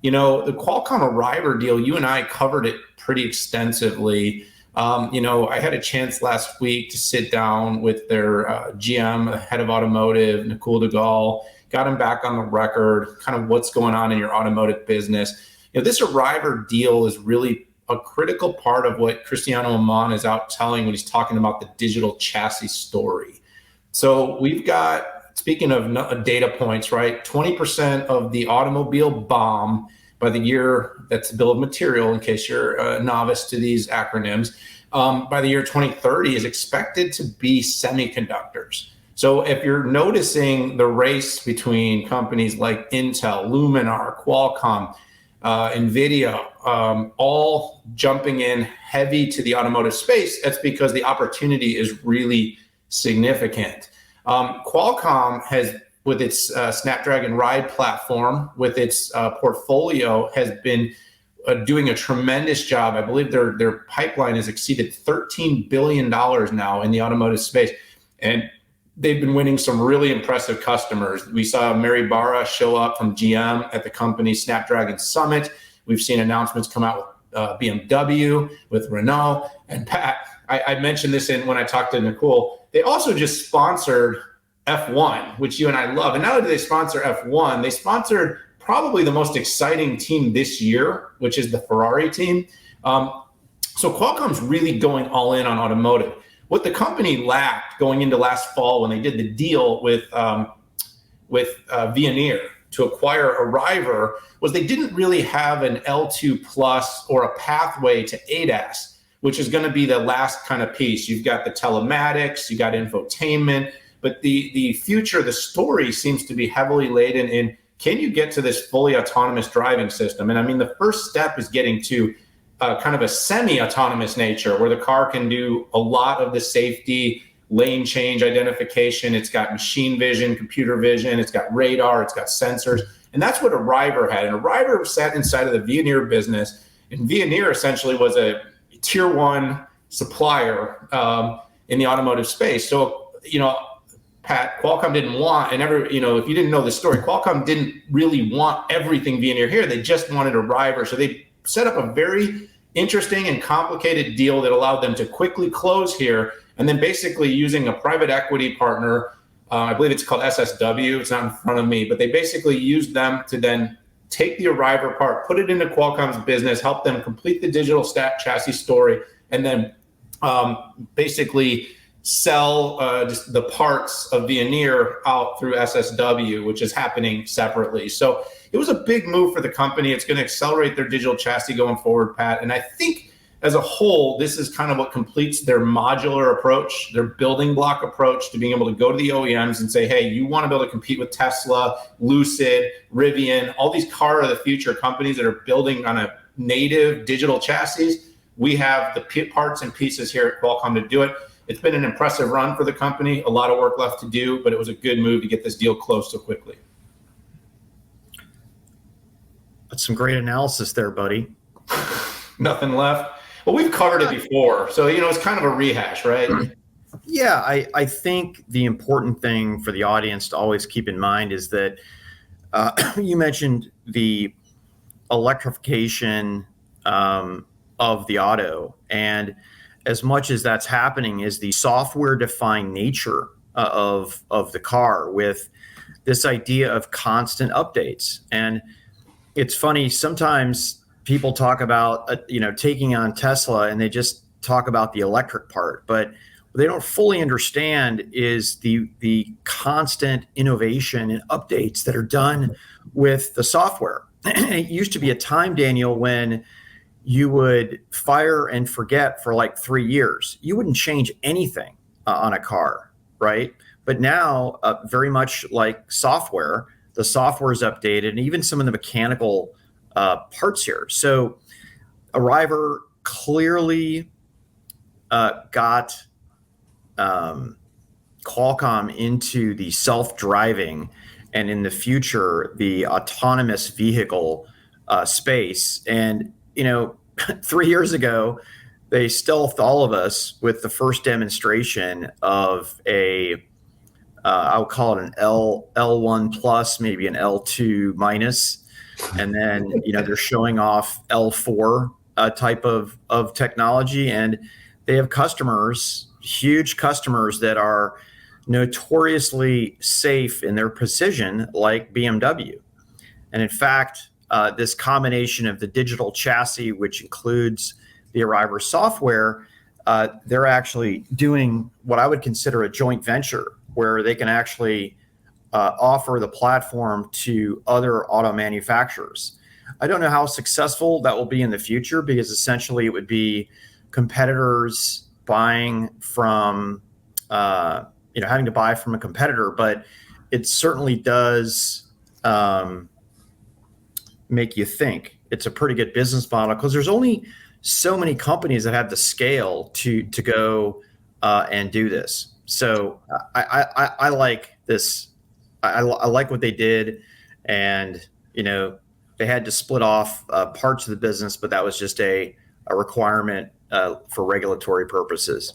The Qualcomm Arriver deal, you and I covered it pretty extensively. I had a chance last week to sit down with their GM, head of automotive, Nakul Duggal, got him back on the record, kind of what's going on in your automotive business. This Arriver deal is really a critical part of what Cristiano Amon is out telling when he's talking about the digital chassis story. So we've got, speaking of data points, right? 20% of the automobile BOM by the year, that's bill of material in case you're a novice to these acronyms, by the year 2030 is expected to be semiconductors. So if you're noticing the race between companies like Intel, Luminar, Qualcomm, NVIDIA, all jumping in heavy to the automotive space, that's because the opportunity is really significant. Qualcomm has, with its Snapdragon Ride platform, with its portfolio, has been doing a tremendous job. I believe their pipeline has exceeded $13 billion now in the automotive space. And they've been winning some really impressive customers. We saw Mary Barra show up from GM at the company's Snapdragon Summit. We've seen announcements come out with BMW, with Renault. And Pat, I mentioned this when I talked to Nakul. They also just sponsored F1, which you and I love. And not only do they sponsor F1, they sponsored probably the most exciting team this year, which is the Ferrari team. So Qualcomm's really going all in on automotive. What the company lacked going into last fall when they did the deal with Veoneer to acquire Arriver was they didn't really have an L2 plus or a pathway to ADAS, which is going to be the last kind of piece. You've got the telematics, you got infotainment, but the future, the story seems to be heavily laden in, can you get to this fully autonomous driving system? And I mean, the first step is getting to kind of a semi-autonomous nature where the car can do a lot of the safety, lane change identification. It's got machine vision, computer vision, it's got radar, it's got sensors. And that's what Arriver had. And Arriver sat inside of the Veoneer business. And Veoneer essentially was a tier one supplier in the automotive space. So, Pat, Qualcomm didn't want, and if you didn't know the story, Qualcomm didn't really want everything Veoneer here. They just wanted Arriver. So they set up a very interesting and complicated deal that allowed them to quickly close here. And then basically using a private equity partner, I believe it's called SSW, it's not in front of me, but they basically used them to then take the Arriver part, put it into Qualcomm's business, help them complete the digital chassis story, and then basically sell just the parts of Veoneer out through SSW, which is happening separately. So it was a big move for the company. It's going to accelerate their digital chassis going forward, Pat. And I think as a whole, this is kind of what completes their modular approach, their building block approach to being able to go to the OEMs and say, hey, you want to be able to compete with Tesla, Lucid, Rivian, all these car of the future companies that are building on a native digital chassis. We have the parts and pieces here at Qualcomm to do it. It's been an impressive run for the company, a lot of work left to do, but it was a good move to get this deal closed so quickly. That's some great analysis there, buddy. Nothing left. Well, we've covered it before, so it's kind of a rehash, right? Yeah, I think the important thing for the audience to always keep in mind is that you mentioned the electrification of the auto, and as much as that's happening is the software-defined nature of the car with this idea of constant updates. And it's funny, sometimes people talk about, taking on Tesla and they just talk about the electric part, but what they don't fully understand is the constant innovation and updates that are done with the software. It used to be a time, Daniel, when you would fire and forget for like 3 years. You wouldn't change anything on a car, right? But now, very much like software, the software is updated, and even some of the mechanical parts here. So Arriver clearly got Qualcomm into the self-driving and in the future, the autonomous vehicle space. And 3 years ago, they stealthed all of us with the first demonstration of I would call it an L1 plus, maybe an L2 minus and then they're showing off L4 type of technology, and they have customers, huge customers that are notoriously safe in their precision, like BMW. And in fact, this combination of the digital chassis, which includes the Arriver software, they're actually doing what I would consider a joint venture, where they can actually offer the platform to other auto manufacturers. I don't know how successful that will be in the future, because essentially it would be competitors buying from, having to buy from a competitor, but it certainly does make you think. It's a pretty good business model, because there's only so many companies that have the scale to go and do this. So I like this. I like what they did, and they had to split off parts of the business, but that was just a requirement for regulatory purposes.